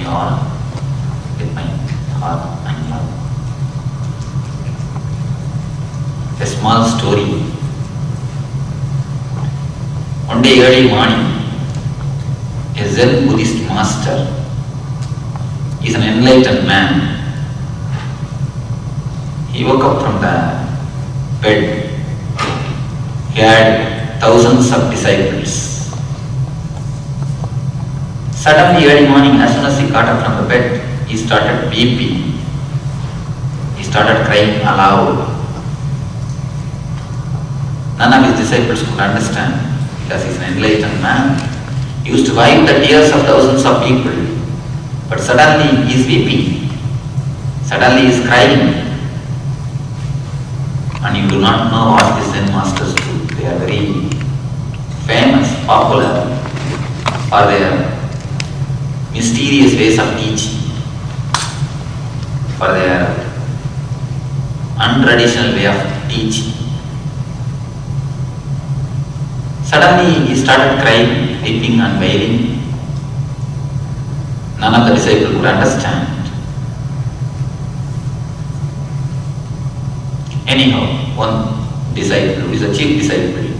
all with my heart and love. A small story. One day early morning, a Zen Buddhist master is an enlightened man. He woke up from the bed. He had thousands of disciples. Suddenly, early morning, as soon as he got up from the bed, he started weeping. He started crying aloud. None of his disciples could understand because he's an enlightened man. He used to wipe the tears of thousands of people. But suddenly he is weeping. Suddenly he is crying. And you do not know what the Zen masters do. They are very famous, popular for their mysterious ways of teaching, for their untraditional way of teaching. Suddenly he started crying, weeping and wailing. None of the disciples could understand. Anyhow, one disciple, who is a chief disciple,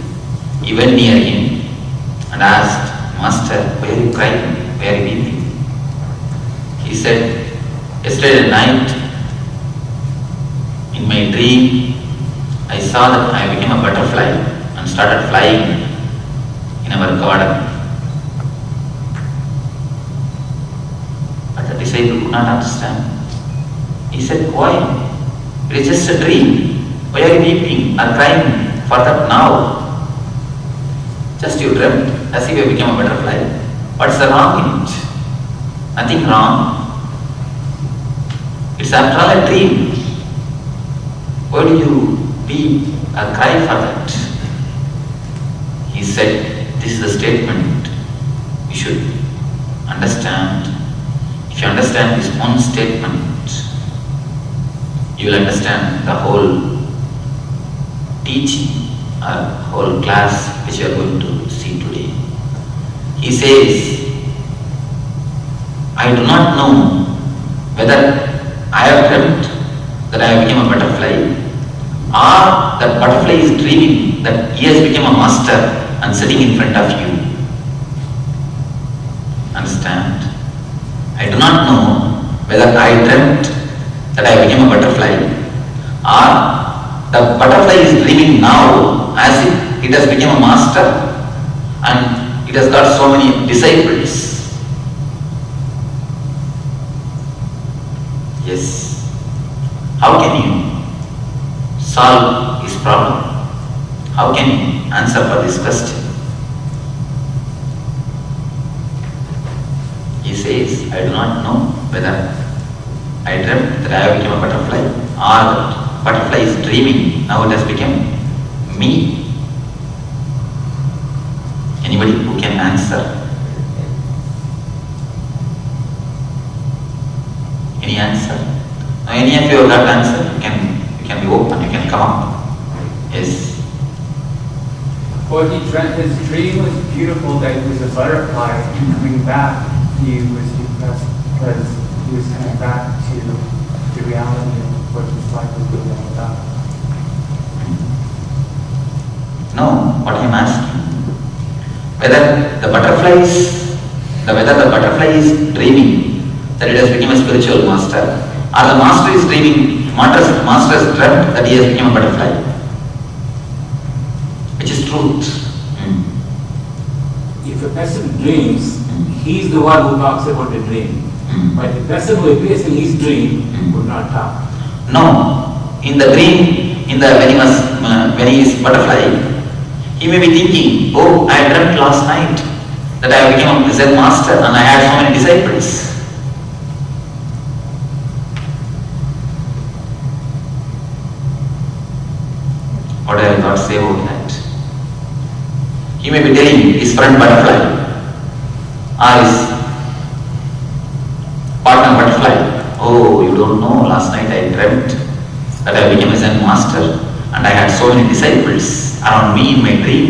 he went near him and asked, "Master, why are you crying? Why are you weeping?" He said, "Yesterday night, in my dream, I saw that I became a butterfly and started flying in our garden." But the disciple could not understand. He said, "Why? It is just a dream. Why are you weeping or crying for that now? Just you dreamt as if you became a butterfly. What's the wrong in it? Nothing wrong. It's after all a dream. Why do you weep or cry for that?" He said, "This is a statement you should understand. If you understand this one statement, you will understand the whole teaching or whole class which you are going to see today." He says, "I do not know whether I have dreamt that I became a butterfly, or that butterfly is dreaming that he has become a master and sitting in front of you. Understand? I do not know whether I dreamt that I became a butterfly, or the butterfly is dreaming now as if it has become a master and it has got so many disciples." Yes. How can you solve this problem? How can you answer for this question? He says, "I do not know whether I dreamt that I have become a butterfly, or that butterfly is dreaming, now it has become me." Anybody who can answer? Any answer? Now, any of you have got answer? You can be open, you can come up. Yes. Well, he dreamt, his dream was beautiful, that he was a butterfly and coming back. He was depressed because he was coming back to the reality of what his life was really all about. No, what I am asking, whether the butterfly is dreaming that it has become a spiritual master, or the master is dreaming, master has dreamt that he has become a butterfly. Which is truth? If a person dreams, he's the one who talks about the dream. But the person who appears in his dream would not talk. No, in the dream, when he is butterfly, he may be thinking, "Oh, I dreamt last night that I became a Zen master and I had so many disciples." What have you got to say about that? He may be telling his friend butterfly or his partner butterfly, "Oh, you don't know, last night I dreamt that I became a Zen master and I had so many disciples around me in my dream."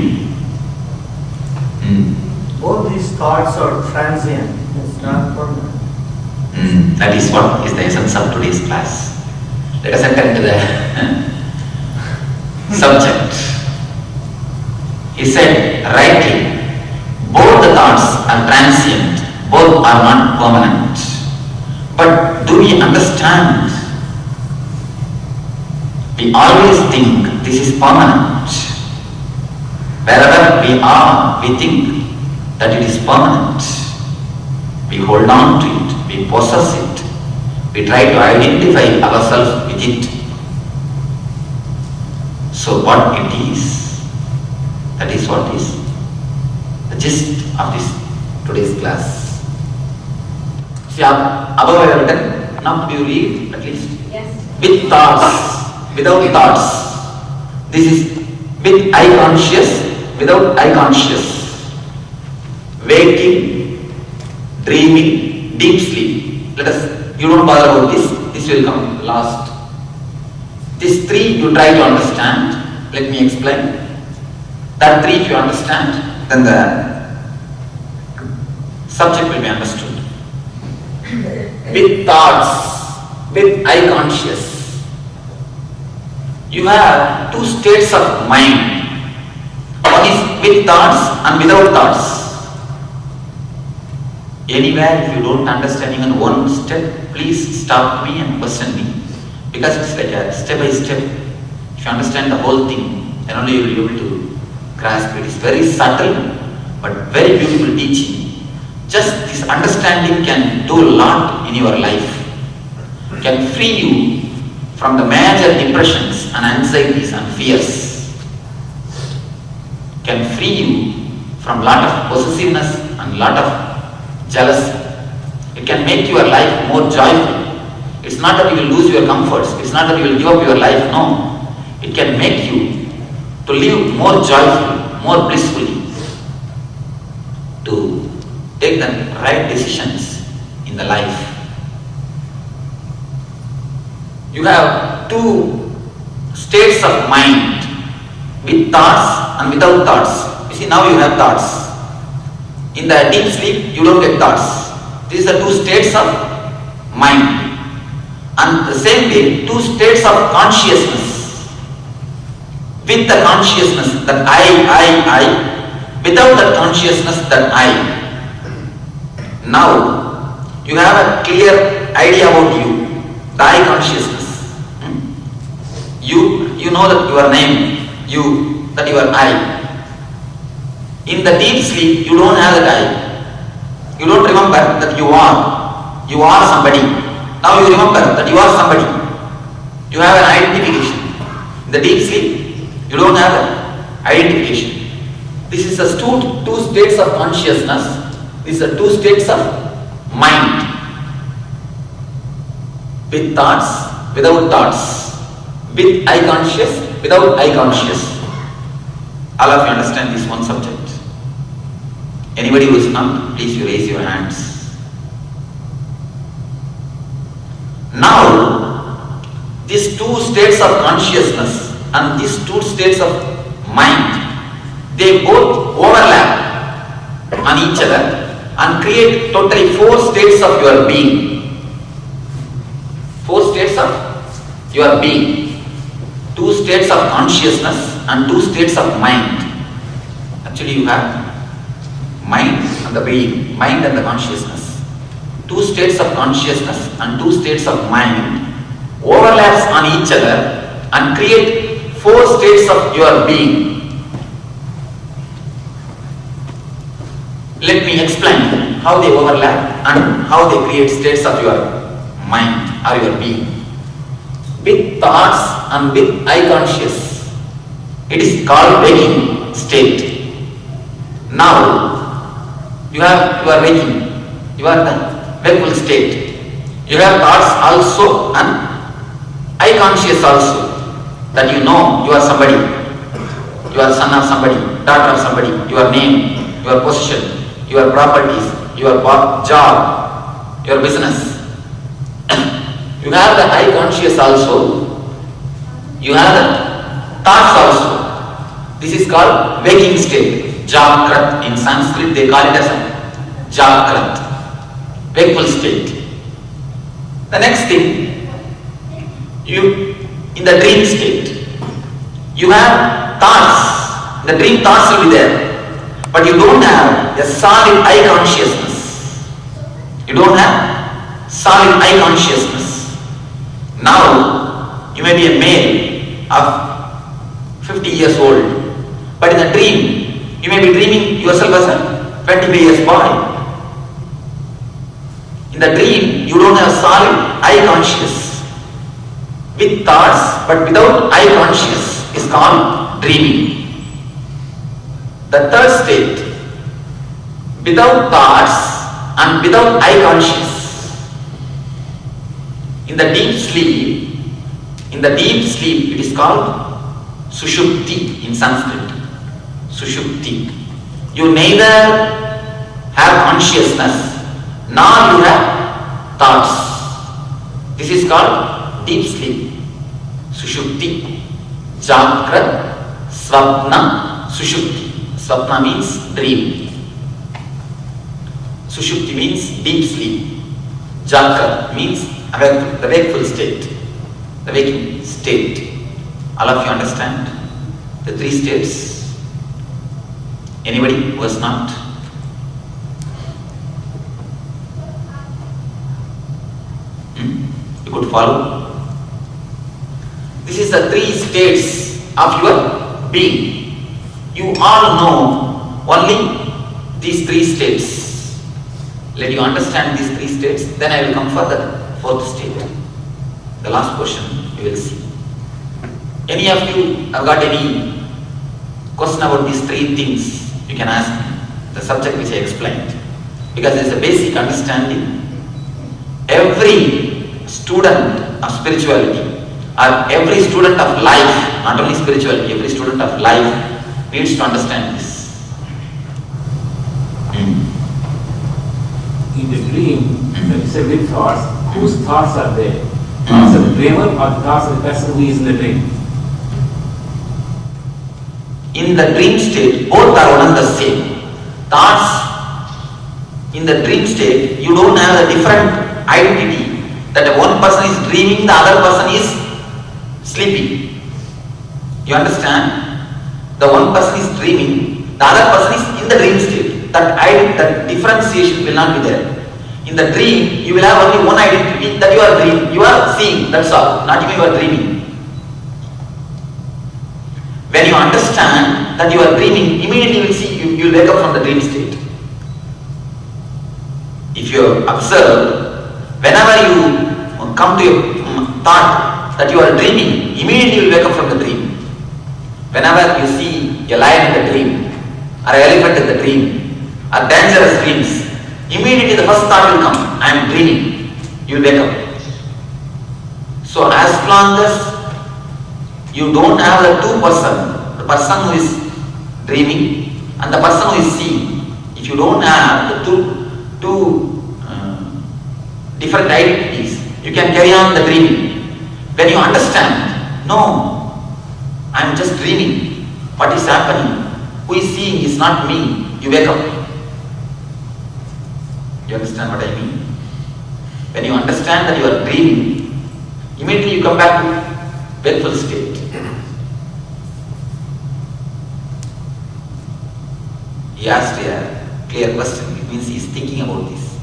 All these thoughts are transient, it's not permanent. That is what is the essence of today's class. Let us enter into the subject. He said rightly, both the thoughts are transient, both are not permanent. But do we understand? We always think this is permanent. Wherever we are, we think that it is permanent. We hold on to it, we possess it, we try to identify ourselves with it. So what it is, that is what is the gist of this today's class. See, above I have written, now do you read at least? Yes. With thoughts, without thoughts. This is with I conscious, without I conscious. Waking, dreaming, deep sleep. Let us, you don't bother about this, this will come last. These three you try to understand. Let me explain. That three if you understand, then the subject will be understood. With thoughts, with I conscious, you have two states of mind. One is with thoughts and without thoughts. Anywhere if you don't understand even one step, please stop me and question me. Because it's like a step by step. If you understand the whole thing, then only you will be able to grasp it. It's very subtle but very beautiful teaching. Just this understanding can do a lot in your life. Can free you from the major depressions and anxieties and fears. Can free you from lot of possessiveness and lot of jealousy. It can make your life more joyful. It's not that you will lose your comforts. It's not that you will give up your life. No. It can make you to live more joyfully, more blissfully, to take the right decisions in the life. You have two states of mind, with thoughts and without thoughts. You see, now you have thoughts. In the deep sleep, you don't get thoughts. These are two states of mind. And the same way, two states of consciousness. With the consciousness that I, without that consciousness that I. Now, you have a clear idea about you, the I consciousness. You know that your name, that you are I. In the deep sleep, you don't have that I. You don't remember that you are somebody. Now you remember that you are somebody. You have an identification. In the deep sleep, you don't have an identification. This is the two states of consciousness. These are two states of mind. With thoughts, without thoughts. With I conscious, without I conscious. All of you understand this one subject. Anybody who is not, please you raise your hands. Now, these two states of consciousness and these two states of mind, they both overlap on each other and create totally four states of your being. Four states of your being. Two states of consciousness and two states of mind. Actually you have mind and the being, mind and the consciousness. Two states of consciousness and two states of mind overlaps on each other and create four states of your being. Let me explain how they overlap and how they create states of your mind or your being. With thoughts and with I conscious, it is called waking state. Now, you are waking, you are the wakeful state. You have thoughts also and I conscious also, that you know you are somebody, you are son of somebody, daughter of somebody, your name, your position, your properties, your job, your business. You have the I conscious also, you have the thoughts also. This is called waking state, Jagrat. In Sanskrit they call it as a Jagrat, wakeful state. The next thing, in the dream state, you have thoughts. The dream thoughts will be there, but you don't have a solid eye consciousness. You don't have solid eye consciousness. Now, you may be a male of 50 years old, but in the dream, you may be dreaming yourself as a 25 years boy. In the dream, you don't have solid eye consciousness. With thoughts, but without eye consciousness, is called dreaming. The third state, without thoughts and without eye consciousness. In the deep sleep, it is called Sushupti in Sanskrit. Sushupti. You neither have consciousness nor you have thoughts. This is called deep sleep. Sushupti. Jagrat, Swapna, Sushupti. Swapna means dream. Sushupti means deep sleep. Jagrat means the wakeful state. The waking state. All of you understand the three states? Anybody who has not? You could follow? This is the three states of your being. You all know only these three states. Let you understand these three states, then I will come for the fourth state. The last question you will see. Any of you have got any question about these three things? You can ask me. The subject which I explained. Because there is a basic understanding. Every student of spirituality or every student of life, not only spirituality, every student of life needs to understand this. In the dream, when you say with thoughts, whose thoughts are there? Thoughts of the dreamer or thoughts of the person who is in the dream? In the dream state, both are one and the same. Thoughts, in the dream state, you don't have a different identity that one person is dreaming, the other person is sleeping. You understand? The one person is dreaming, the other person is in the dream state. That differentiation will not be there. In the dream, you will have only one identity that you are dreaming. You are seeing, that's all. Not even you are dreaming. When you understand that you are dreaming, immediately you will see, you will wake up from the dream state. If you observe, whenever you come to your thought that you are dreaming, immediately you will wake up from the dream. Whenever you see a lion in the dream, or an elephant in the dream, or dangerous dreams, immediately the first thought will come, I am dreaming. You will wake up. So as long as you don't have the two person, the person who is dreaming and the person who is seeing, if you don't have the two different identities, you can carry on the dreaming. When you understand, no, I am just dreaming. What is happening? Who is seeing is not me. You wake up. You understand what I mean? When you understand that you are dreaming, immediately you come back to wakeful state. He asked a clear question. It means he is thinking about this.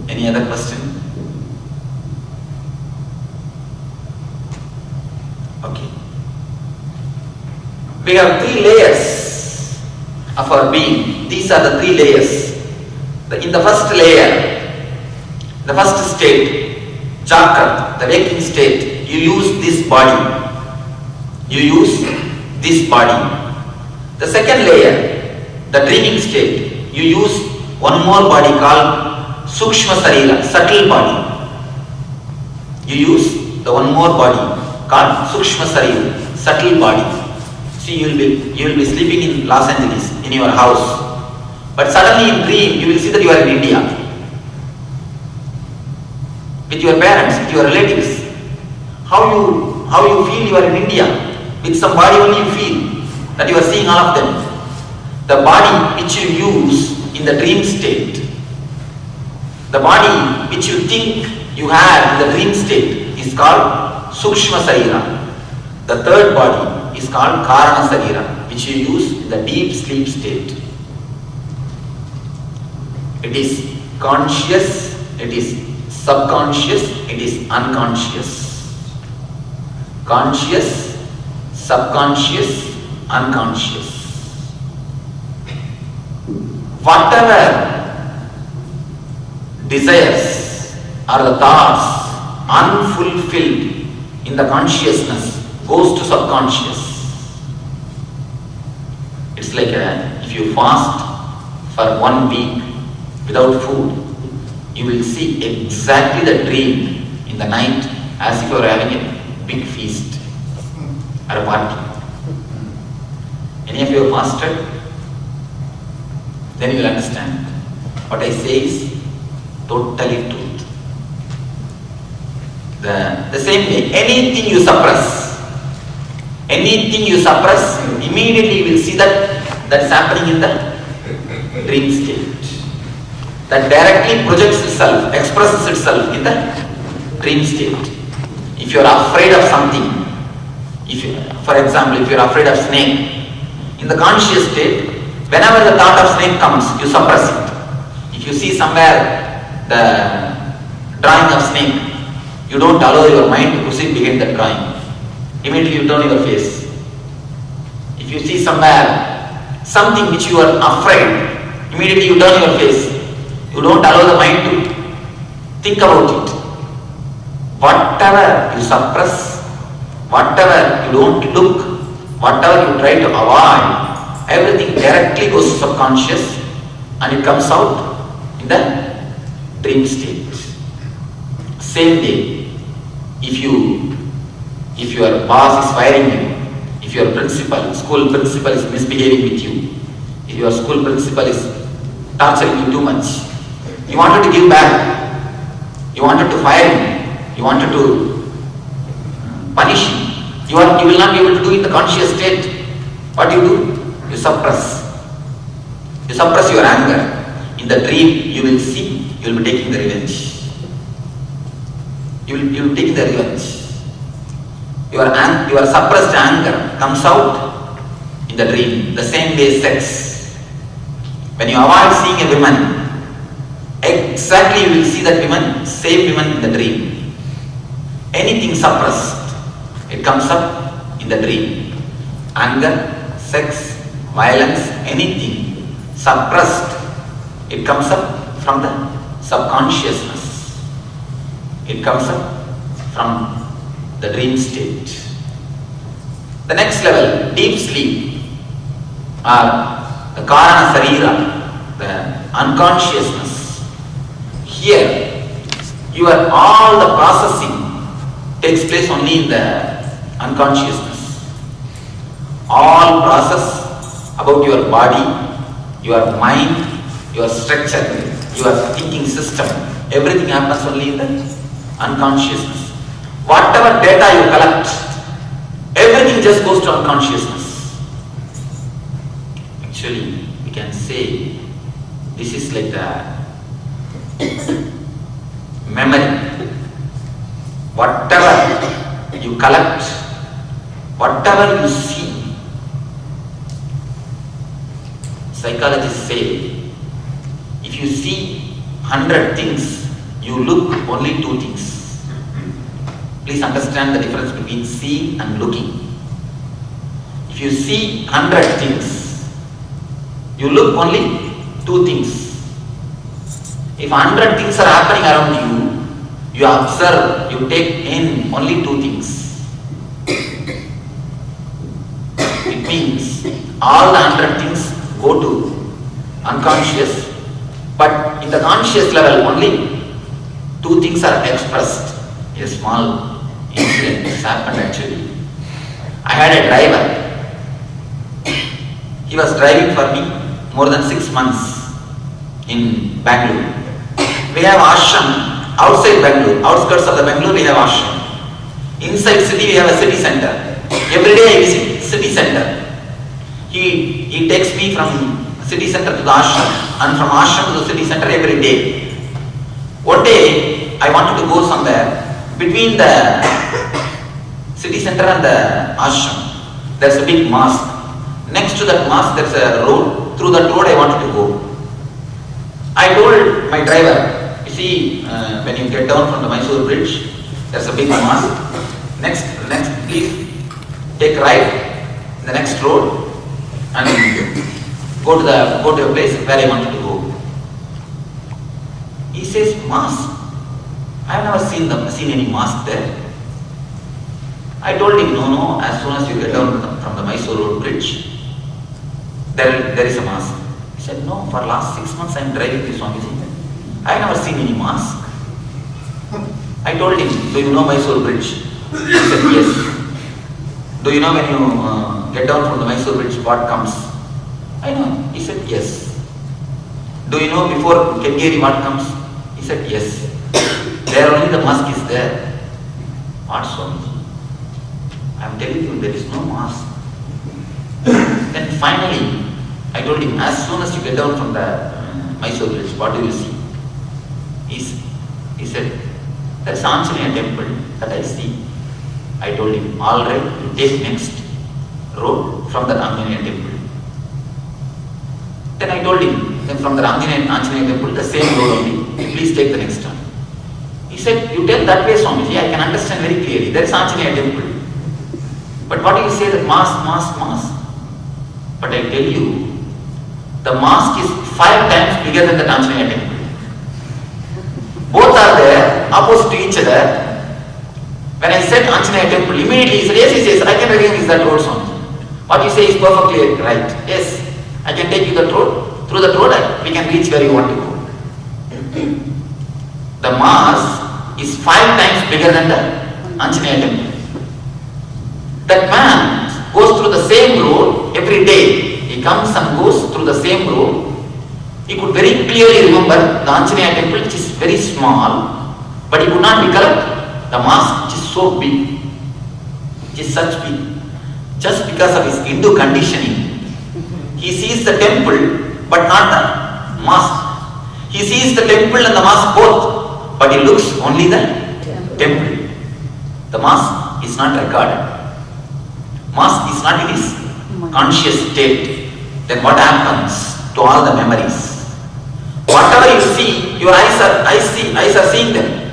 Any other question? Okay. We have three layers of our being. These are the three layers. In the first layer, the first state, Jagrat, the waking state, you use this body. You use this body. The second layer, the dreaming state, you use one more body called Sukshma Sarira, subtle body. You use the one more body called Sukshma Sarira, subtle body. See, you will be sleeping in Los Angeles, in your house. But suddenly in dream, you will see that you are in India. With your parents, with your relatives. How you feel you are in India. With some body only you feel that you are seeing all of them. The body which you use in the dream state, The body which you think you have in the dream state is called Sukshma Sarira. The third body is called Karana Sarira, which you use in the deep sleep state. It is conscious, it is subconscious, it is unconscious. Conscious, subconscious, unconscious. Whatever desires or the thoughts unfulfilled in the consciousness goes to subconscious. It's like if you fast for 1 week without food, you will see exactly the dream in the night as if you are having a big feast or a party. Any of you have fasted? Then you will understand. What I say is totally truth. The same way, anything you suppress, immediately you will see that's happening in the dream state. That directly projects itself, expresses itself in the dream state. If you are afraid of something, for example, if you are afraid of snake, in the conscious state, whenever the thought of snake comes, you suppress it. If you see somewhere the drawing of snake, you don't allow your mind to proceed behind that drawing. Immediately you turn your face. If you see somewhere something which you are afraid, immediately you turn your face. You don't allow the mind to think about it. Whatever you suppress, whatever you don't look, whatever you try to avoid, everything directly goes to subconscious and it comes out in the dream state. Same day, if your boss is firing you, if your school principal is misbehaving with you, if your school principal is torturing you too much, you wanted to give back, you wanted to fire him, you wanted to punish him, you will not be able to do it in the conscious state. What do? You suppress. You suppress your anger. In the dream, you will see, you will be taking the revenge. You will take the revenge. Your suppressed anger comes out in the dream. The same way sex. When you avoid seeing a woman, exactly you will see that woman, same woman in the dream. Anything suppressed, it comes up in the dream. Anger, sex, violence, anything suppressed, it comes up from the subconsciousness. It comes up from the dream state. The next level, deep sleep, or the Karana Sarira, the unconsciousness. Here, all the processing takes place only in the unconsciousness. All process about your body, your mind, your structure, your thinking system, everything happens only in the unconsciousness. Whatever data you collect, everything just goes to unconsciousness. Actually, we can say this is like the memory. Whatever you collect, whatever you see, psychologists say, if you see 100 things, you look only 2 things. Please understand the difference between seeing and looking. If you see 100 things, you look only 2 things. If 100 things are happening around you, you observe, you take in only 2 things. It means all the 100 things go to unconscious, but in the conscious level only 2 things are expressed. A small incident has happened actually. I had a driver. He was driving for me more than 6 months in Bangalore. We have ashram outside Bangalore, outskirts of the Bangalore we have ashram. Inside city we have a city center. Every day I visit city center. He takes me from city center to the ashram and from ashram to the city center every day. One day, I wanted to go somewhere between the city center and the ashram. There's a big mosque. Next to that mosque, there's a road. Through that road, I wanted to go. I told my driver, you see, when you get down from the Mysore bridge, there's a big mosque. Next, please take right, the next road, and go to a place where I wanted to go. He says, mosque? I have never seen any mosque there. I told him, no, as soon as you get down from the Mysore road bridge, there is a mosque. He said, no, for last 6 months I am driving to Swamiji. I have never seen any mosque. I told him, do you know Mysore bridge? He said, yes. Do you know when you get down from the Mysore bridge, what comes? I know. He said, yes. Do you know before Kengeri what comes? He said, yes. There only the mosque is there. What, Swamiji? I am telling you, there is no mosque. Then finally, I told him, as soon as you get down from the Mysore bridge, what do you see? He said, there is Anjaneya temple that I see. I told him, all right, you take next road from the Anjaneya temple. Then I told him, then from the Anjaneya temple, the same road only, please take the next one. He said, you tell that way, Swamiji, I can understand very clearly. There is Anjaneya temple. But what do you say that mosque? But I tell you, the mosque is 5 times bigger than the Anjaneya temple. Both are there, opposite to each other. When I said Anjaneya temple, immediately he said, yes, I can recognize that road, Swamiji. What you say is perfectly right. Yes, I can take you that road. Through that road, we can reach where you want to go. The mosque is 5 times bigger than the Anjaneya temple. That man goes through the same road every day. He comes and goes through the same road. He could very clearly remember the Anjaneya temple, which is very small, but he could not recollect the mosque, which is so big, which is such big. Just because of his Hindu conditioning, he sees the temple but not the mosque. He sees the temple and the mosque both, but he looks only the temple. The mosque is not recorded. Mosque is not in his conscious state. Then what happens to all the memories? Whatever you see, your eyes are seeing them.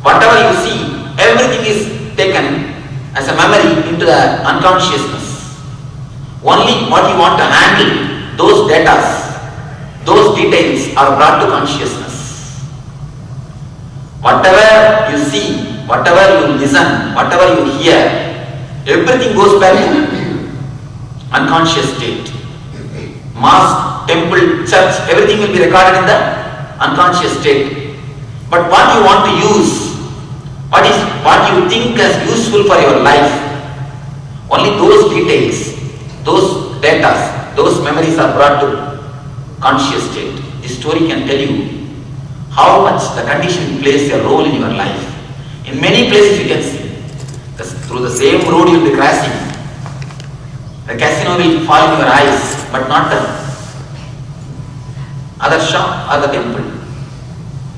Whatever you see, everything is taken as a memory into the unconsciousness. Only what you want to handle, those data, those details are brought to consciousness. Whatever you see, whatever you listen, whatever you hear, everything goes back to unconscious state. Mosque, temple, church, everything will be recorded in the unconscious state. But what you want to use, what you think as useful for your life, only those details, those data, those memories are brought to conscious state. This story can tell you how much the condition plays a role in your life. In many places you can see, through the same road you will be crossing. The casino will fall in your eyes, but not the other shop or the temple.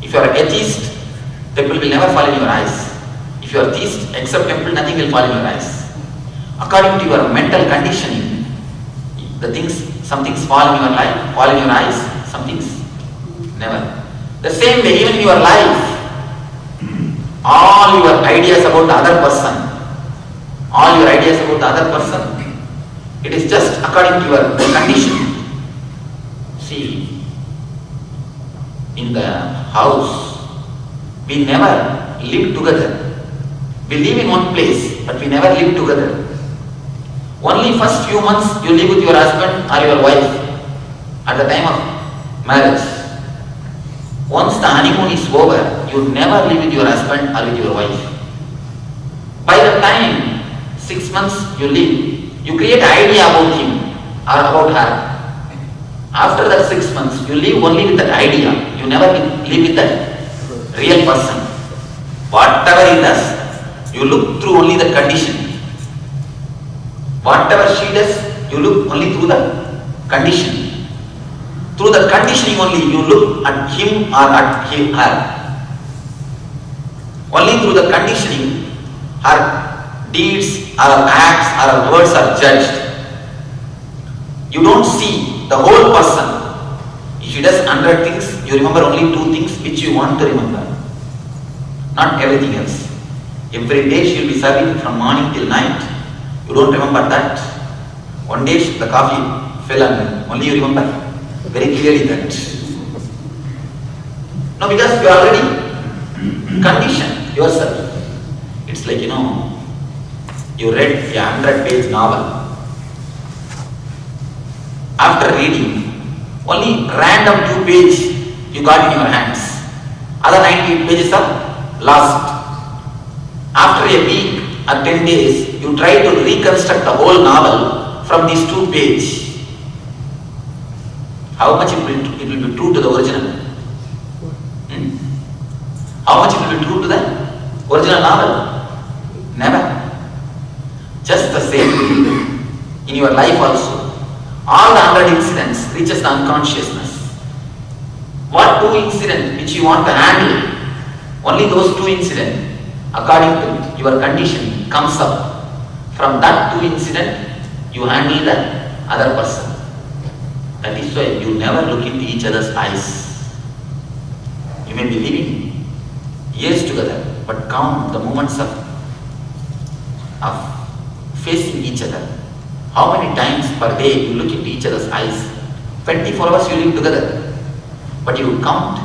If you are atheist, temple will never fall in your eyes. If you are theist, except temple, nothing will fall in your eyes. According to your mental conditioning, some things fall in your life, fall in your eyes, some things never. The same way, even in your life, all your ideas about the other person, it is just according to your condition. See, in the house, we never live together. We live in one place, but we never live together. Only first few months you live with your husband or your wife at the time of marriage. Once the honeymoon is over, you never live with your husband or with your wife. By the time 6 months you live, you create an idea about him or about her. After that 6 months, you live only with that idea. You never live with that real person. Whatever he does, you look through only the condition. Whatever she does, you look only through the condition. Through the conditioning only you look at him or at her. Only through the conditioning her deeds, her acts, her words are judged. You don't see the whole person. If she does 100 things, you remember only 2 things which you want to remember. Not everything else. Every day she will be serving from morning till night. You don't remember that. One day the coffee fell and only you remember very clearly that. No, because you already conditioned yourself. It's like, you read a 100-page novel. After reading, only random 2 pages you got in your hands. Other 98 pages are lost. After a week or 10 days, you try to reconstruct the whole novel from these 2 pages. How much it will be true to the original? How much it will be true to the original novel? Never. Just the same way, in your life also, all the 100 incidents reaches the unconsciousness. What 2 incidents which you want to handle, only those 2 incidents, according to your condition, comes up. From that 2 incidents, you handle the other person. That is why you never look into each other's eyes. You may be living years together, but count the moments of facing each other. How many times per day you look into each other's eyes? 24 hours you live together, but you count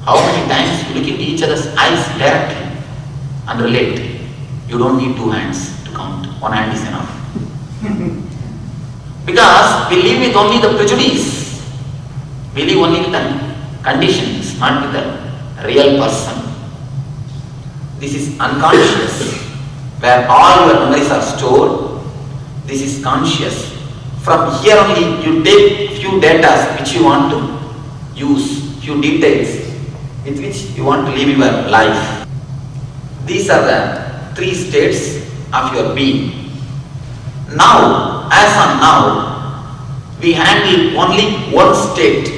how many times you look into each other's eyes directly and relate. You don't need 2 hands to count. 1 hand is enough. Because we live with only the prejudice. We live only with the conditions, not with the real person. This is unconscious, where all your memories are stored. This is conscious. From here only you take few data which you want to use, few details with which you want to live your life. These are the 3 states of your being. Now, as on now, we handle only 1 state.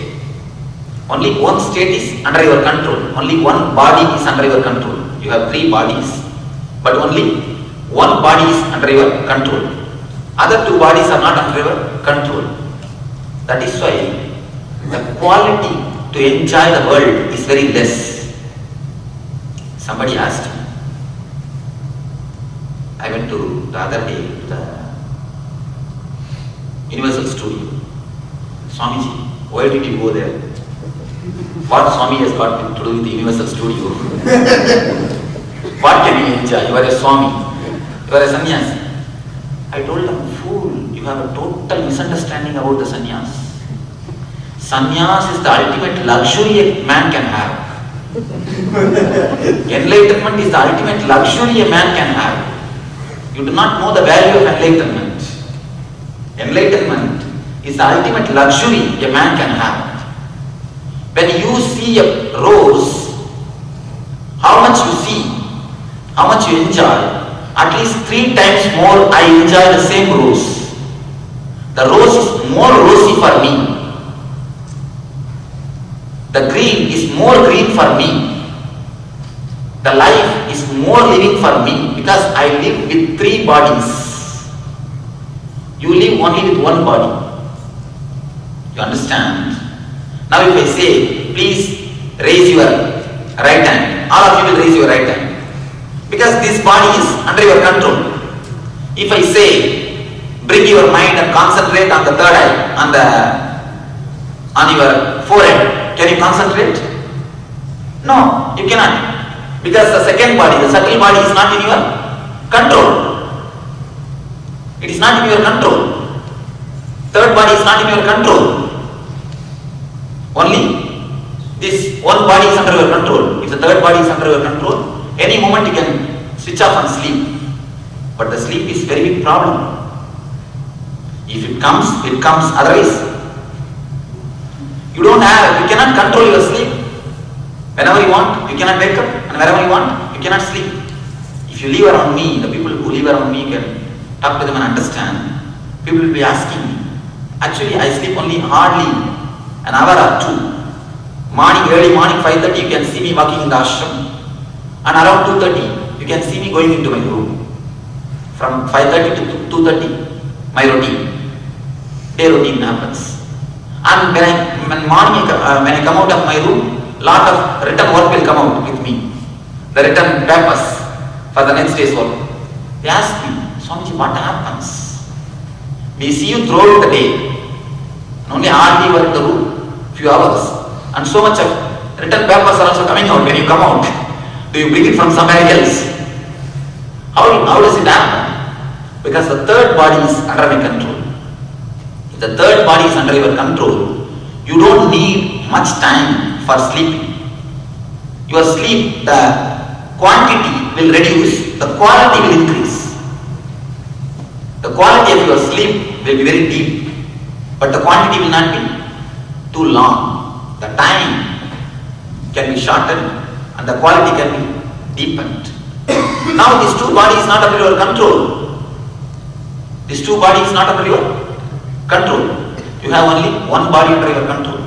Only 1 state is under your control. Only 1 body is under your control. You have 3 bodies, but only 1 body is under your control. Other 2 bodies are not under your control. That is why the quality to enjoy the world is very less. Somebody asked me. I went to the other day to the Universal Studio. Swamiji, why did you go there? What Swami has got to do with the Universal Studio? What can you enjoy? You are a Swami. You are a sannyasi. I told him, fool, you have a total misunderstanding about the sannyas. Sannyas is the ultimate luxury a man can have. Enlightenment is the ultimate luxury a man can have. You do not know the value of enlightenment. Enlightenment is the ultimate luxury a man can have. When you see a rose, how much you see, how much you enjoy, at least 3 times more I enjoy the same rose. The rose is more rosy for me. The green is more green for me. The life is more living for me because I live with 3 bodies. You live only with 1 body. You understand? Now if I say, please raise your right hand, all of you will raise your right hand. Because this body is under your control. If I say, bring your mind and concentrate on the 3rd eye, on your forehead, can you concentrate? No, you cannot. Because the second body, the subtle body is not in your control. It is not in your control. 3rd body is not in your control. Only this 1 body is under your control. If the 3rd body is under your control, any moment you can switch off and sleep. But the sleep is very big problem. If it comes, it comes. Otherwise, you cannot control your sleep. Whenever you want, you cannot wake up, and wherever you want, you cannot sleep. If you live around me, the people who live around me can talk to them and understand. People will be asking me. Actually, I sleep only hardly. an hour or two. Early morning 5:30 you can see me walking in the ashram, and around 2:30 you can see me going into my room. From 5:30 to 2:30, my routine, day routine happens. And when I come out of my room, lot of written work will come out with me. The written papers for the next day's work. They ask me, Swamiji, what happens? We see you throughout the day, and only hardly you are in the room, few hours, and so much of written papers are also coming out when you come out. Do you bring it from somewhere else? How does it happen? Because the third body is under my control. If the third body is under your control, you don't need much time for sleeping. Your sleep, the quantity will reduce, the quality will increase. The quality of your sleep will be very deep, but the quantity will not be too long. The time can be shortened and the quality can be deepened. Now these two bodies not under your control. These two bodies not under your control. You have only one body under your control.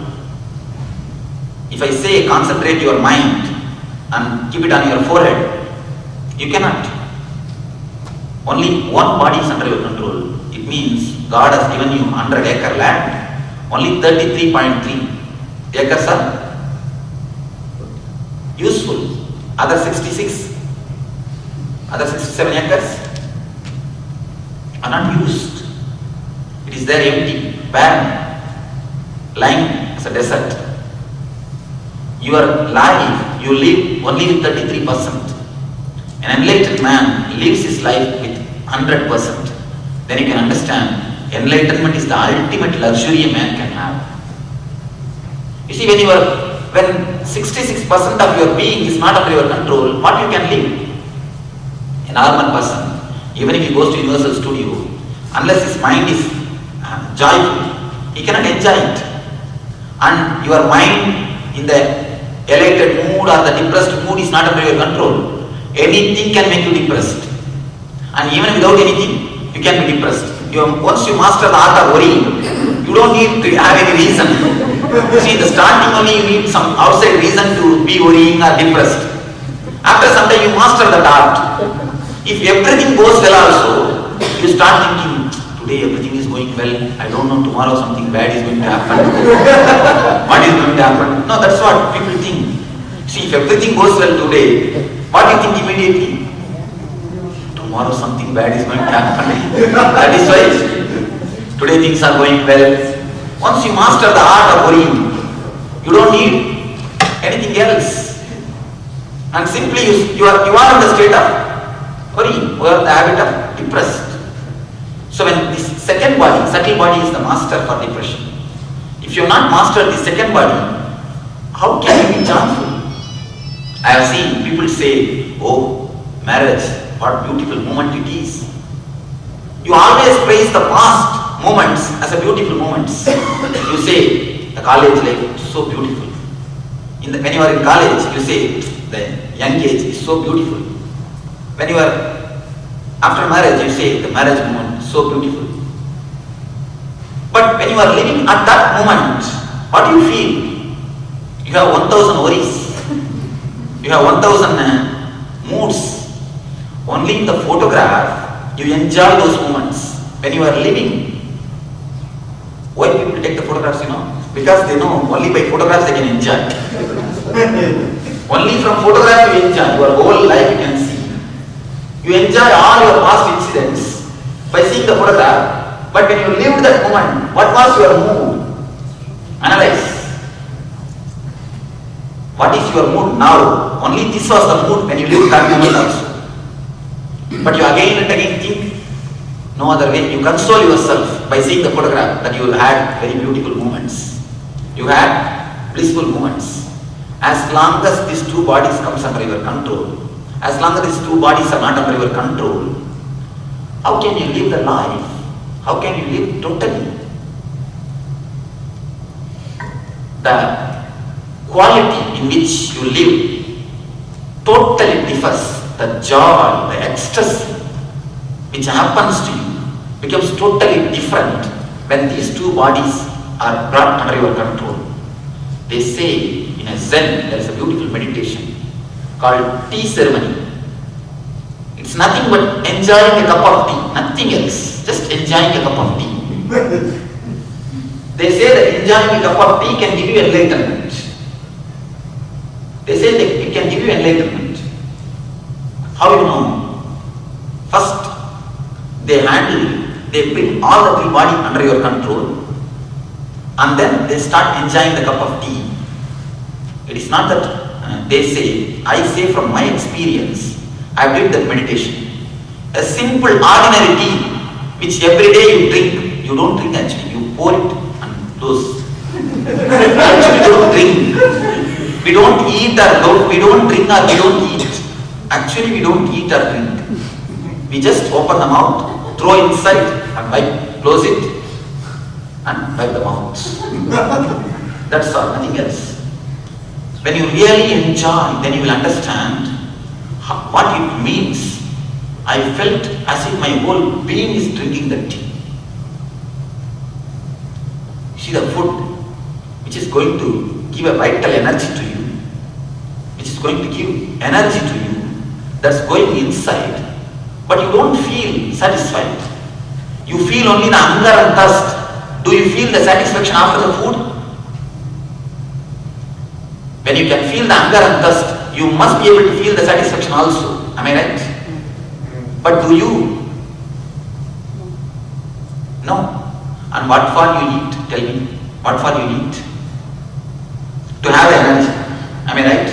If I say concentrate your mind and keep it on your forehead, you cannot. Only one body is under your control. It means God has given you 100-acre land. Only 33.3 acres are useful. Other 67 acres are not used. It is there empty, barren, lying as a desert. Your life, you live only with 33%. An enlightened man lives his life with 100%. Then you can understand, enlightenment is the ultimate luxury a man can have. You see, when 66% of your being is not under your control, what you can live? A normal person, even if he goes to Universal Studio, unless his mind is joyful, he cannot enjoy it. And your mind in the elated mood or the depressed mood is not under your control. Anything can make you depressed. And even without anything, you can be depressed. Once you master the art of worrying, you don't need to have any reason. See, the starting only you need some outside reason to be worrying or depressed. After some time you master that art. If everything goes well also, you start thinking, today everything is going well, I don't know, tomorrow something bad is going to happen. What is going to happen? No, that's what people think. See, if everything goes well today, what do you think immediately? Tomorrow something bad is going to happen. That is why today things are going well. Once you master the art of worrying, you don't need anything else. And simply you are in the state of worrying, you are the habit of depressed. So when this second body, subtle body is the master for depression. If you have not mastered the second body, how can you be joyful? I have seen people say, oh, marriage, what beautiful moment it is. You always praise the past moments as a beautiful moments. You say, the college life is so beautiful. When you are in college, you say, the young age is so beautiful. When you are after marriage, you say, the marriage moment is so beautiful. But when you are living at that moment, what do you feel? You have 1,000 worries. You have 1,000 moods. Only in the photograph, you enjoy those moments. When you are living, why people take the photographs, Because they know only by photographs they can enjoy. Only from photograph you enjoy. Your whole life you can see. You enjoy all your past incidents by seeing the photograph. But when you lived that moment, what was your mood? Analyze. What is your mood now? Only this was the mood when you lived that moment also. But you again and again think, no other way. You console yourself by seeing the photograph that you had very beautiful moments. You had blissful moments. As long as these two bodies comes under your control, as long as these two bodies are not under your control, how can you live the life? How can you live totally? The quality in which you live totally differs. The joy, the ecstasy which happens to you becomes totally different when these two bodies are brought under your control. They say in a Zen, there is a beautiful meditation called tea ceremony. It's nothing but enjoying a cup of tea, nothing else, just enjoying a cup of tea. They say that enjoying a cup of tea can give you enlightenment. They say that it can give you enlightenment. How you know? First, they bring all the three body under your control, and then they start enjoying the cup of tea. It is not that they say, I say from my experience, I did that meditation. A simple ordinary tea, which every day you drink, you don't drink actually, you pour it and close. Actually you don't drink. We don't eat or we don't drink or we don't eat. Actually we don't eat or drink. We just open the mouth, throw inside and wipe, close it and wipe the mouth. That's all, nothing else. When you really enjoy, then you will understand what it means. I felt as if my whole being is drinking the tea. See, the food which is going to give a vital energy to you, which is going to give energy to you, that's going inside, but you don't feel satisfied. You feel only the hunger and thirst. Do you feel the satisfaction after the food? When you can feel the hunger and thirst, you must be able to feel the satisfaction also. Am I right? But do you? No. And what for you eat? Tell me. What for you eat? To have energy. Am I right?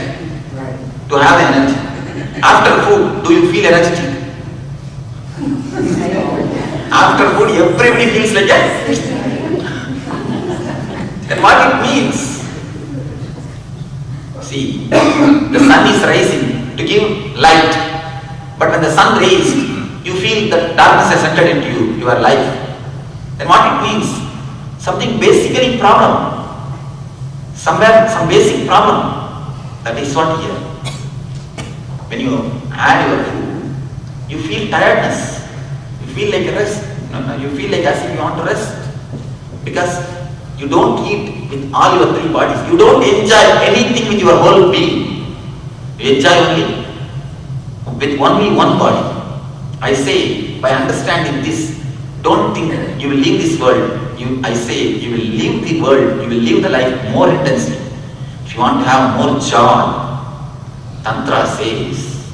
Right. To have energy. After food, do you feel energetic? After food, everybody feels like that. Then what it means? See, the sun is rising to give light, but when the sun raised, you feel that darkness has entered into you, your life. Then what it means? Something basically problem. Somewhere, some basic problem. That is what here. When you add your food, you feel tiredness. You feel like a rest. You feel like as if you want to rest. Because you don't eat with all your three bodies. You don't enjoy anything with your whole being. You enjoy only with only one body. I say, by understanding this, don't think you will leave this world. I say, you will live the world, you will live the life more intensely. If you want to have more joy, Tantra says,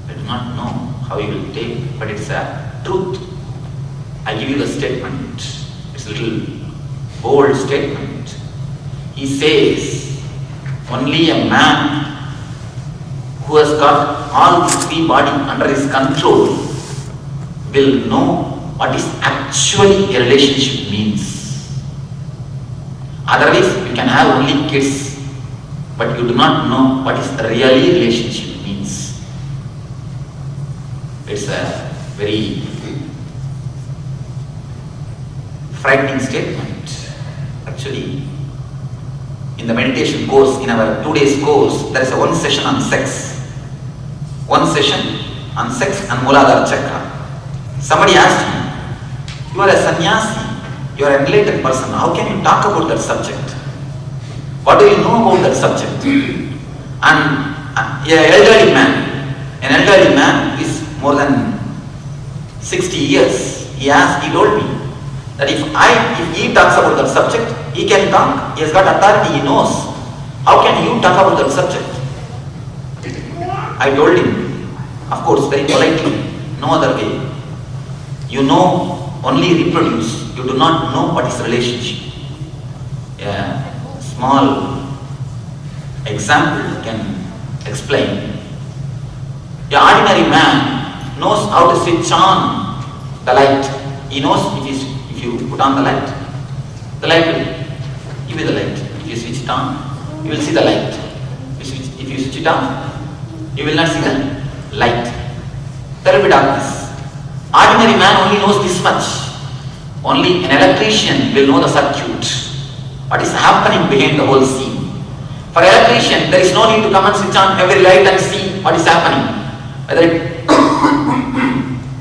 I do not know how you will take, but it's a truth. I give you the statement. It's a little bold statement. He says, only a man who has got all his three body under his control will know what is actually a relationship means. Otherwise, you can have only kids, but you do not know what is really relationship means. It's a very frightening statement. Actually, in the meditation course, in our 2 days course, there is a one session on sex. One session on sex and Muladhara Chakra. Somebody asked me, you are a sannyasi, you are an enlightened person, how can you talk about that subject? What do you know about that subject? And an elderly man is more than 60 years, he told me that if he talks about that subject, he can talk, he has got authority, he knows. How can you talk about that subject? I told him, of course, very politely, no other way. You know only reproduce, you do not know what is relationship. A small example can explain. The ordinary man knows how to switch on the light. He knows if you put on the light will give you the light. If you switch it on, you will see the light. If you switch it on, you will not see the light. There will be darkness. Ordinary man only knows this much. Only an electrician will know the circuit. What is happening behind the whole scene. For an electrician, there is no need to come and switch on every light and see what is happening.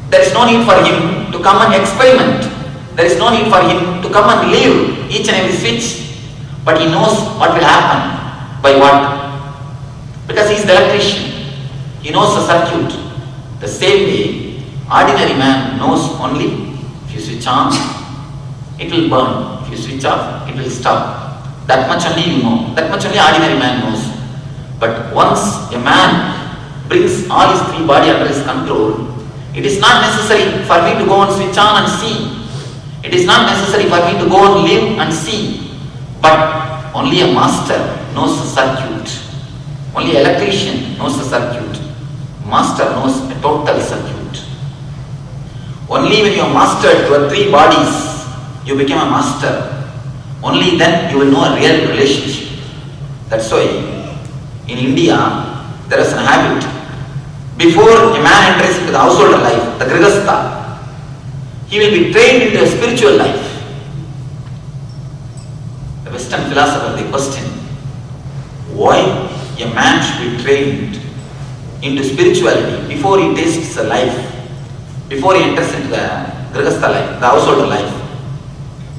There is no need for him to come and experiment There is no need for him to come and leave each and every switch. But he knows what will happen, by what. Because he is the electrician. He knows the circuit. The same way, ordinary man knows only if you switch on, it will burn. If you switch off, it will stop. That much only you know. That much only ordinary man knows. But once a man brings all his three body under his control, it is not necessary for me to go and switch on and see. It is not necessary for me to go and live and see. But only a master knows the circuit. Only an electrician knows the circuit. Master knows a total circuit. Only when you have mastered your three bodies, you become a master. Only then you will know a real relationship. That's why in India there is a habit. Before a man enters into the household life, the grihastha, he will be trained into a spiritual life. The Western philosopher, they question why a man should be trained into spirituality before he tastes the life, before he enters into the grihastha life, the household life.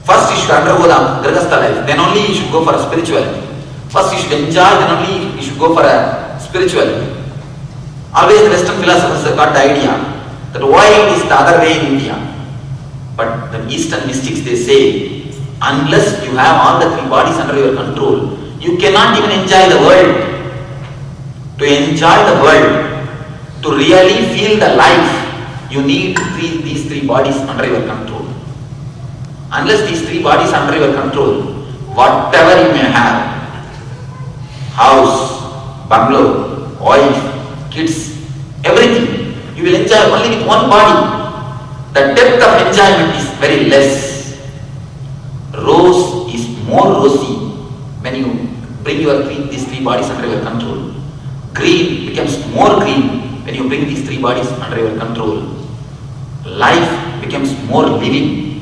First he should undergo the grihastha life, then only he should go for a spirituality. First he should enjoy, then only he should go for a spirituality. Always the Western philosophers have got the idea that why it is the other way in India. But the Eastern mystics, they say, unless you have all the three bodies under your control, you cannot even enjoy the world. To enjoy the world, to really feel the life, you need these three bodies under your control. Unless these three bodies are under your control, whatever you may have, house, bungalow, wife, kids, everything, you will enjoy only with one body. The depth of enjoyment is very less. Rose is more rosy when you bring these three bodies under your control. Green becomes more green when you bring these three bodies under your control. Life becomes more living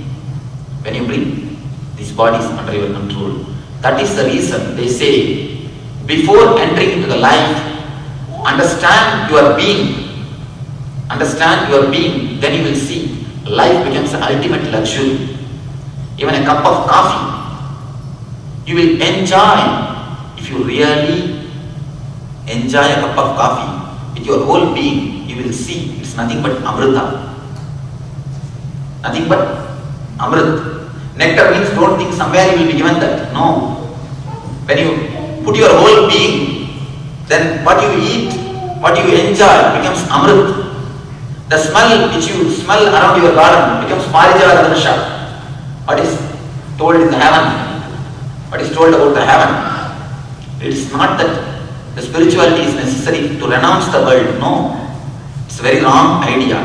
when you bring these bodies under your control. That is the reason they say, before entering into the life, understand your being. Understand your being, then you will see life becomes an ultimate luxury. Even a cup of coffee, you will enjoy. If you really enjoy a cup of coffee with your whole being, you will see it's nothing but amrita. Nothing but amrit. Nectar means don't think somewhere you will be given that. No. When you put your whole being, then what you eat, what you enjoy becomes amrit. The smell which you smell around your garden becomes parijata darsha. What is told in the heaven? What is told about the heaven? It is not that the spirituality is necessary to renounce the world. No. It's a very wrong idea.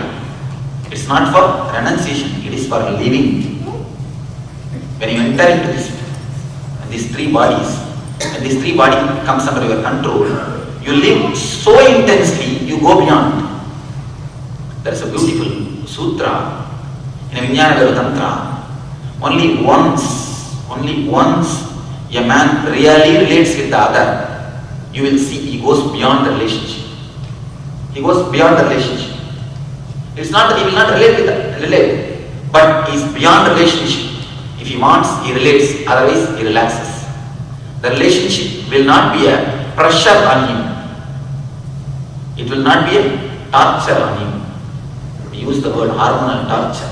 It's not for renunciation, it is for living. When you enter into these three bodies, when this three body comes under your control, you live so intensely, you go beyond. There is a beautiful sutra in a Vijnana Tantra. Only once a man really relates with the other, you will see he goes beyond the relationship. He goes beyond the relationship. It's not that he will not relate, but he is beyond the relationship. If he wants, he relates, otherwise he relaxes. The relationship will not be a pressure on him. It will not be a torture on him. We use the word hormonal torture.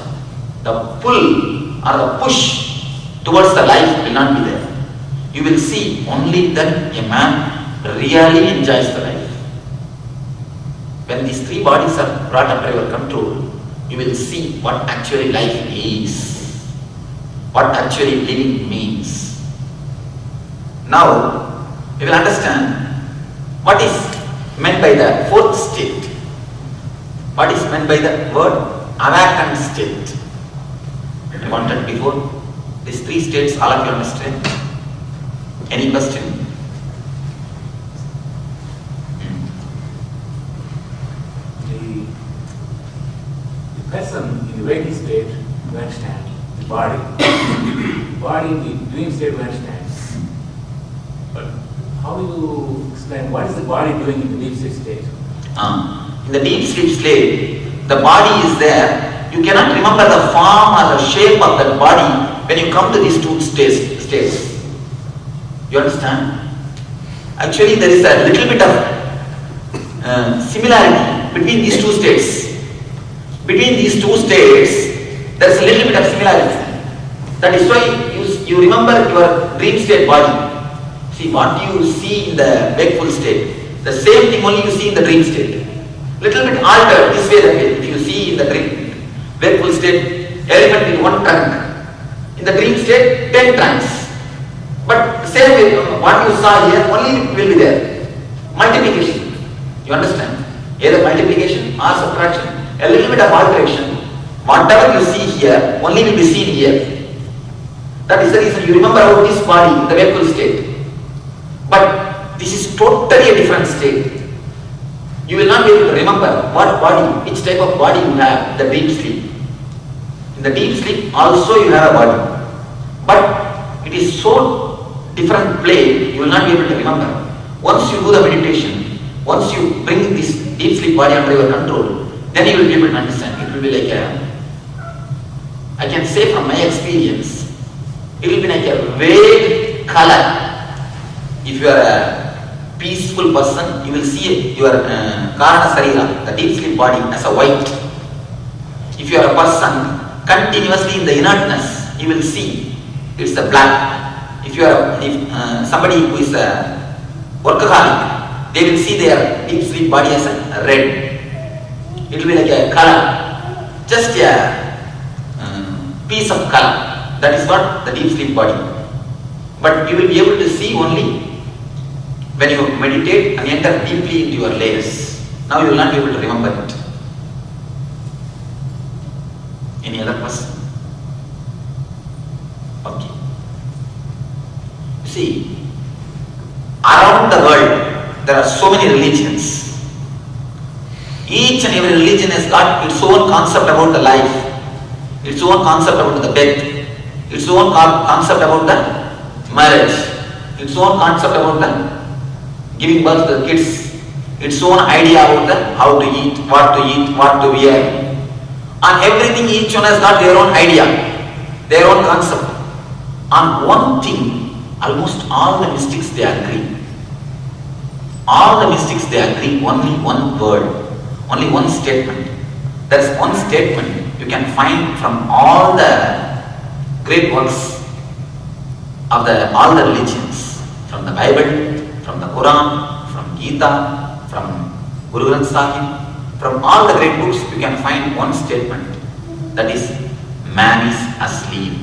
The pull or the push towards the life will not be there. You will see only then a man really enjoys the life. When these three bodies are brought under your control, you will see what actually life is, what actually living means. Now, we will understand what is meant by the fourth state. What is meant by the word awakened state? I wanted before. These three states, all of you understand? Any question? The person in the waking state, you understand, the body. The body in the dream state, you understand. But how do you explain what is the body doing in the deep sleep state? In the deep sleep state, the body is there You cannot remember the form or the shape of that body when you come to these two states. You understand? Actually, there is a little bit of similarity between these two states. Between these two states, there is a little bit of similarity. That is why you remember your dream state body. See, what you see in the wakeful state, the same thing only you see in the dream state. Little bit altered this way, that way. If you see in the dream wakeful state, elephant with one trunk. In the dream state, 10 trunks. But same way, what you saw here only will be there. Multiplication. You understand? Either multiplication or subtraction. A little bit of alteration. Whatever you see here only will be seen here. That is the reason you remember about this body in the wakeful state. But this is totally a different state. You will not be able to remember what body, which type of body you have in the deep sleep. In the deep sleep also you have a body. But it is so different plane, you will not be able to remember. Once you do the meditation, once you bring this deep sleep body under your control, then you will be able to understand. It will be like I can say from my experience, it will be like a vague color. If you are a peaceful person, you will see your Karana Sarira, the deep sleep body, as a white. If you are a person continuously in the inertness, you will see it's a black. If you are somebody who is a workaholic, they will see their deep sleep body as a red. It will be like a color, just a piece of color. That is what the deep sleep body. But you will be able to see only when you meditate and enter deeply into your layers. Now you will not be able to remember it. Any other person? Okay. You see, around the world there are so many religions. Each and every religion has got its own concept about the life, its own concept about the death, its own concept about the marriage, its own concept about the giving birth to the kids, its own idea about the how to eat, what to wear. On everything, each one has got their own idea, their own concept. On one thing, almost all the mystics they agree. All the mystics they agree, only one word, only one statement. There is one statement you can find from all the great works of all the religions, from the Bible, from the Quran, from Gita, from Guru Granth Sahib, from all the great books, you can find one statement, that is, man is asleep.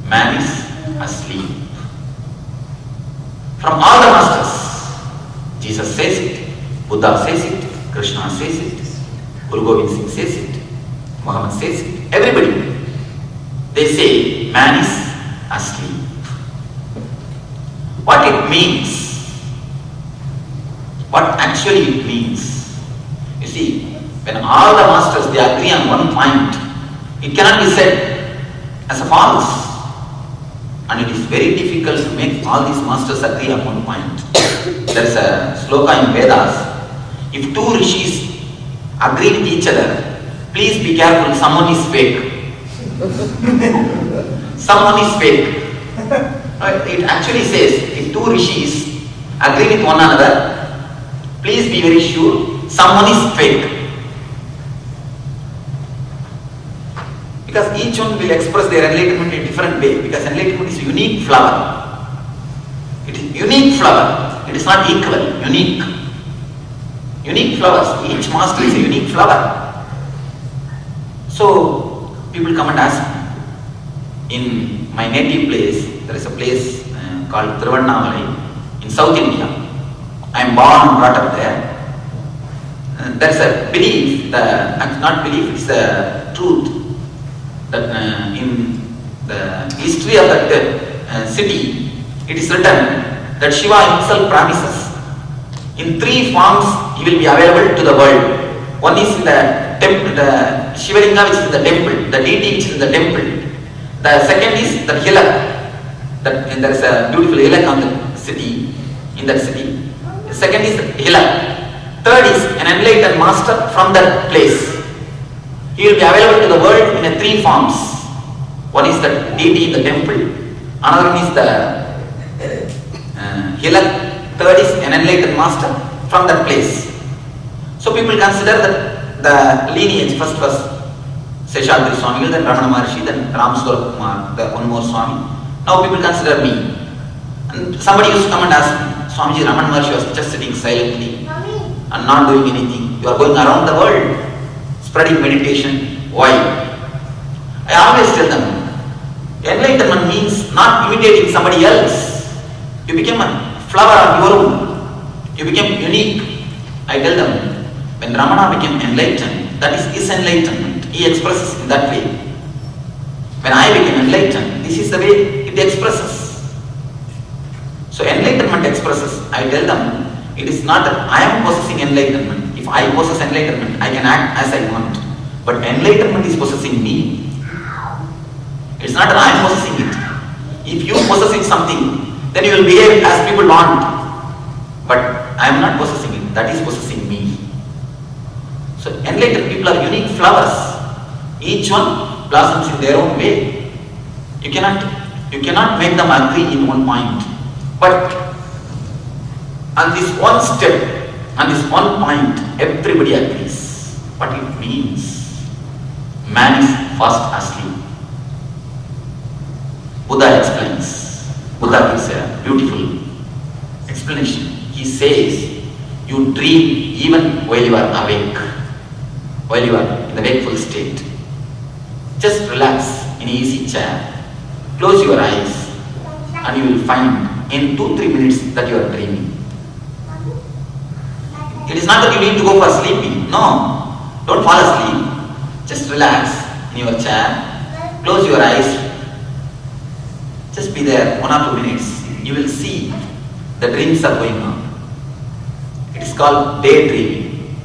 Man is asleep. From all the masters, Jesus says it, Buddha says it, Krishna says it, Guru Gobind Singh says it, Muhammad says it, everybody, they say man is asleep. What it means, what actually it means. You see, when all the masters they agree on one point, it cannot be said as a false. And it is very difficult to make all these masters agree on one point. There is a sloka in Vedas. If two rishis agree with each other, please be careful, someone is fake. Someone is fake. It actually says, if two rishis agree with one another, please be very sure, someone is fake. Because each one will express their enlightenment in a different way, because enlightenment is a unique flower. It is unique flower. It is not equal, unique. Unique flowers. Each master is a unique flower. So, people come and ask me. In my native place, there is a place called Thiruvannamalai in South India. I am born and brought up there. There is a belief, not belief, it is a truth, that in the history of that city, it is written that Shiva himself promises in 3 forms he will be available to the world. One is in the temple, the Shivalinga which is in the temple, the deity which is in the temple. The second is the hillock, that there is a beautiful hillock on the city, in that city. The second is the hillock. Third is an enlightened master from that place. He will be available to the world in three forms. One is the deity in the temple, another one is the healer, third is an enlightened master from that place. So people consider that the lineage, first was Seshadri Swami, then Ramana Maharshi, then Ram Swarup Kumar, the one more Swami. Now people consider me. And somebody used to come and ask me, Swamiji, Ramana Maharshi was just sitting silently and not doing anything. You are going around the world spreading meditation. Why? I always tell them, enlightenment means not imitating somebody else. You become a flower of your own. You become unique. I tell them, when Ramana became enlightened, that is his enlightenment. He expresses in that way. When I became enlightened, this is the way it expresses. So enlightenment expresses. I tell them, it is not that I am possessing enlightenment. If I possess enlightenment, I can act as I want. But enlightenment is possessing me. It's not that I am possessing it. If you are possessing something, then you will behave as people want. But I am not possessing it. That is possessing me. So enlightened people are unique flowers. Each one blossoms in their own way. You cannot make them agree in one point. But on this one step, on this one point, everybody agrees. What it means. Man is fast asleep. Buddha explains. Buddha gives a beautiful explanation. He says, you dream even while you are awake, while you are in the wakeful state. Just relax in an easy chair, close your eyes, and you will find in 2-3 minutes that you are dreaming. It is not that you need to go for sleeping. No, don't fall asleep. Just relax in your chair, close your eyes. Just be there 1 or 2 minutes. You will see the dreams are going on. It is called daydreaming.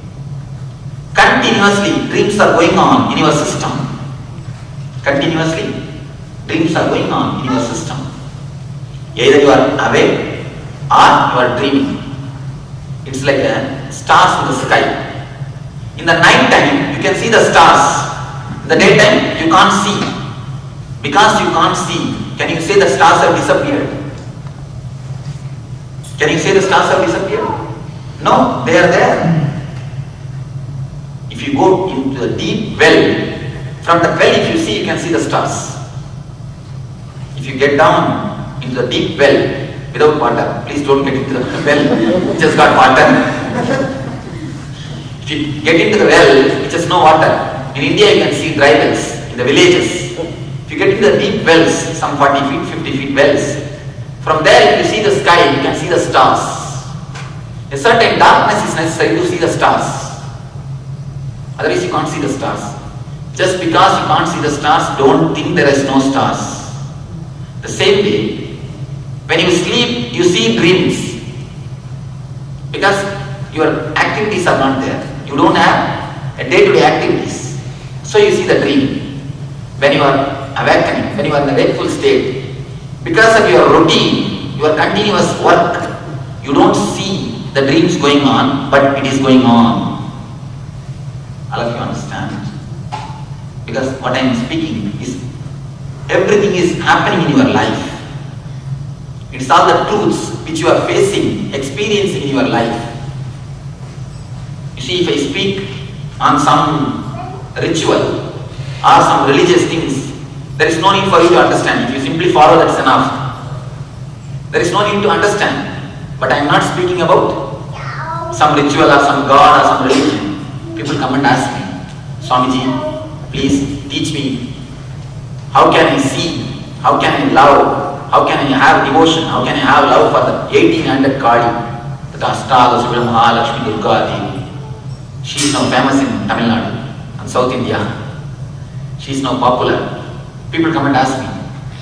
Continuously, dreams are going on in your system. Continuously, dreams are going on in your system. Either you are awake or you are dreaming. It's like stars in the sky. In the night time, you can see the stars. In the daytime, you can't see. Because you can't see, can you say the stars have disappeared? Can you say the stars have disappeared? No, they are there. If you go into a deep well, from the well if you see, you can see the stars. If you get down into the deep well without water, please don't get into the well, just got water. If you get into the well, which has no water, in India you can see dry wells, in the villages. If you get into the deep wells, some 40 feet, 50 feet wells, from there if you see the sky, you can see the stars. A certain darkness is necessary to see the stars. Otherwise you can't see the stars. Just because you can't see the stars, don't think there is no stars. The same way, when you sleep, you see dreams. Because your activities are not there. You don't have a day-to-day activities. So you see the dream. When you are awakening, when you are in the wakeful state, because of your routine, your continuous work, you don't see the dreams going on, but it is going on. All of you understand? Because what I am speaking is, everything is happening in your life. It is all the truths which you are facing, experiencing in your life. You see, if I speak on some ritual or some religious things, there is no need for you to understand. If you simply follow, that is enough. There is no need to understand. But I am not speaking about some ritual or some god or some religion. People come and ask me, Swamiji, please teach me. How can I see? How can I love? How can I have devotion? How can I have love for the 1800 Kali, the Ashta, the Mahalakshmi, Durga Devi? She is now famous in Tamil Nadu and South India. She is now popular. People come and ask me,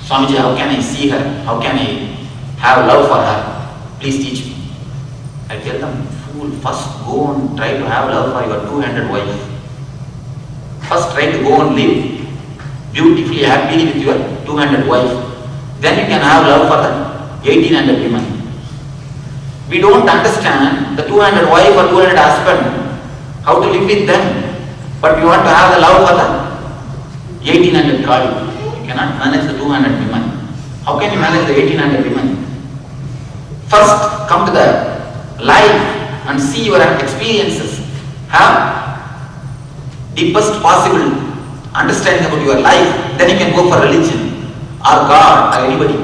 Swamiji, how can I see her? How can I have love for her? Please teach me. I tell them, fool, first go and try to have love for your 200 wife. First try to go and live beautifully, happily with your 200 wife. Then you can have love for the 1800 women. We don't understand the 200 wife or 200 husband, how to live with them. But we want to have the love for the 1800 Kali. You cannot manage the 200 women. How can you manage the 1800 women? First, come to the life and see your experiences. Have deepest possible understanding about your life. Then you can go for religion or God or anybody.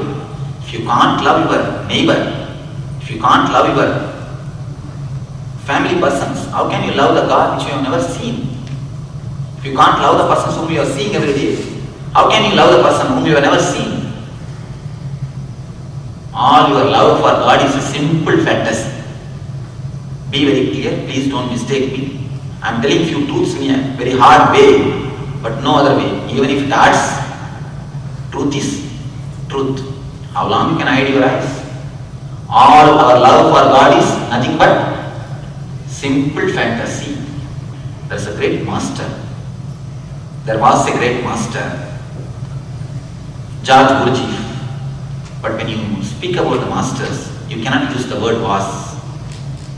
If you can't love your neighbor, if you can't love your family persons, how can you love the God which you have never seen? If you can't love the persons whom you are seeing every day, how can you love the person whom you have never seen? All your love for God is a simple fantasy. Be very clear, please don't mistake me. I am telling few truths in a very hard way, but no other way. Even if it hurts, truth is truth. How long you can hide your eyes? All our love for God is nothing but simple fantasy. There is a great master. There was a great master, George Gurdjieff. But when you speak about the masters, you cannot use the word was.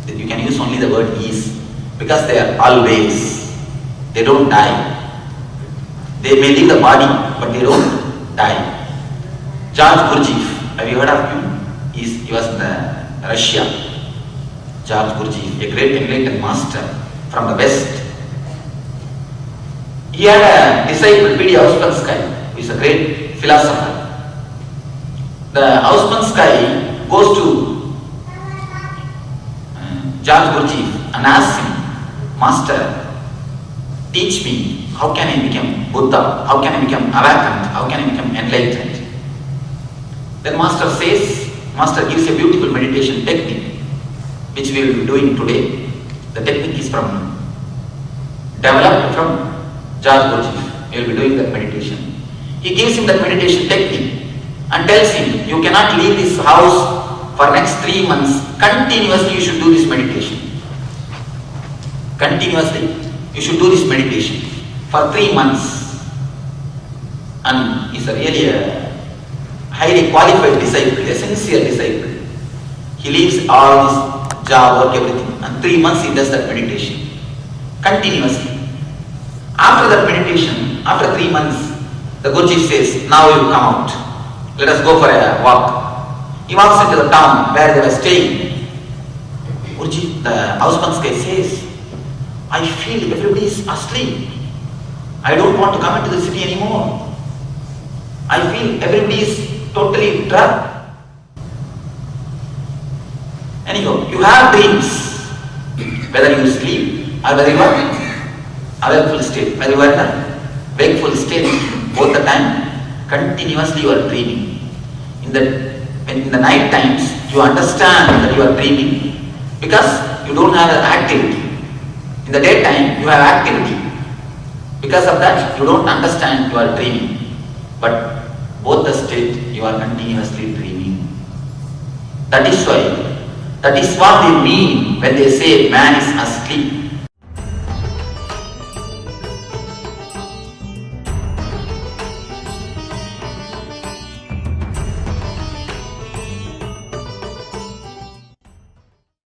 You can use only the word is, because they are always. They don't die. They may leave the body, but they don't die. George Gurdjieff, have you heard of him? He was in Russia. George Gurdjieff, a great enlightened master from the West. He had a disciple, P.D. Ouspensky, who is a great philosopher. The Ouspensky goes to George Gurdjieff and asks him, Master, teach me, how can I become Buddha? How can I become awakened? How can I become enlightened? Then Master gives a beautiful meditation technique, which we will be doing today. The technique is developed from George Gurdjieff. We will be doing that meditation. He gives him that meditation technique and tells him, you cannot leave this house for next 3 months. Continuously you should do this meditation. Continuously you should do this meditation for 3 months. And he's really a highly qualified disciple, a sincere disciple. He leaves all his job, work, everything, and 3 months he does that meditation. Continuously. After that meditation, after 3 months, the Gurdjieff says, now you come out. Let us go for a walk. He walks into the town where they were staying. Gurdjieff, the Ouspensky says, I feel everybody is asleep. I don't want to come into the city anymore. I feel everybody is totally drugged. Anyhow, you have dreams, whether you sleep or whether you are a wakeful state, whether you are in a wakeful state, both the time, continuously you are dreaming. In the night times, you understand that you are dreaming because you don't have an activity. In the daytime, you have activity. Because of that, you don't understand you are dreaming. But both the state, you are continuously dreaming. That is why, that is what they mean when they say man is asleep.